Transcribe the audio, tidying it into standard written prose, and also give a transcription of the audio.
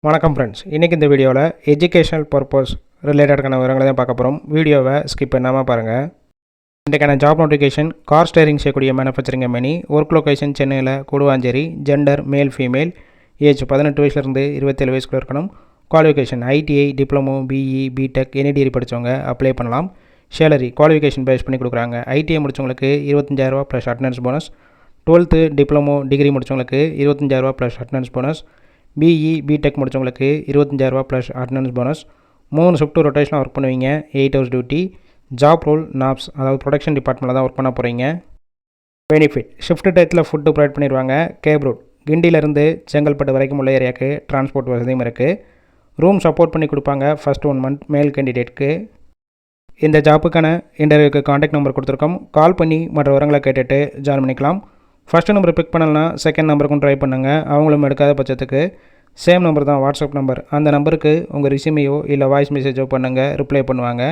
வணக்கம் ஃப்ரெண்ட்ஸ், இன்றைக்கி இந்த வீடியோவில் எஜுகேஷனல் பர்பஸ் ரிலேட்டடான விவரங்களை தான் பார்க்க போகிறோம். வீடியோவை ஸ்கிப் பண்ணாமல் பாருங்கள். இன்றைக்கான ஜாப் நோட்டிஃபிகேஷன் கார் ஸ்டேரிங் செய்யக்கூடிய மேனுஃபேக்சரிங் கம்பெனி. ஒர்க் லொகேஷன் சென்னையில் Kuduvanchery. Gender male female. Age 18 வயசுலேருந்து 27 வயசுக்குள்ள இருக்கணும். Qualification ITI, diploma, BE, BTech, any degree படித்தவங்க அப்ளை பண்ணலாம். சேலரி குவாலிஃபிகேஷன் பேஸ் பண்ணி கொடுக்குறாங்க. ஐடிஐ முடித்தவங்களுக்கு 25,000 plus attendance bonus. 12th diploma degree முடித்தவங்களுக்கு 25,000 plus attendance bonus. BE, BTech முடித்தவங்களுக்கு 25,000 ப்ளஸ் அட்டண்டன்ஸ் போனஸ். 3 ஷிஃப்ட் ரொட்டேஷனாக ஒர்க் பண்ணுவீங்க. 8 hours duty. Job role knobs, அதாவது ப்ரொடக்ஷன் டிபார்ட்மெண்ட்டில் தான் ஒர்க் பண்ண போகிறீங்க. பெனிஃபிட் ஷிஃப்ட் டயத்தில் ஃபுட்டு ப்ரொவைட் பண்ணிடுவாங்க. கேப் ரூட் கிண்டியிலேருந்து செங்கல்பட்டு வரைக்கும் உள்ள ஏரியாவுக்கு டிரான்ஸ்போர்ட் வசதியும் இருக்குது. ரூம் சப்போர்ட் பண்ணி கொடுப்பாங்க ஃபஸ்ட் 1 month மேல் கேண்டிடேட்க்கு. இந்த ஜாப்புக்கான இன்டர்வியூக்கு காண்டாக்ட் நம்பர் கொடுத்துருக்கோம். கால் பண்ணி மற்ற விவரங்களை கேட்டுட்டு ஜாயின் பண்ணிக்கலாம். ஃபஸ்ட்டு நம்பரை பிக் பண்ணலன்னா செகண்ட் நம்பருக்கும் ட்ரை பண்ணுங்கள். அவங்களும் எடுக்காத பட்சத்துக்கு சேம் நம்பர் தான் வாட்ஸ்அப் நம்பர். அந்த நம்பருக்கு உங்கள் ரிசியூமையோ இல்லை வாய்ஸ் மெசேஜோ பண்ணுங்கள், ரிப்ளை பண்ணுவாங்க.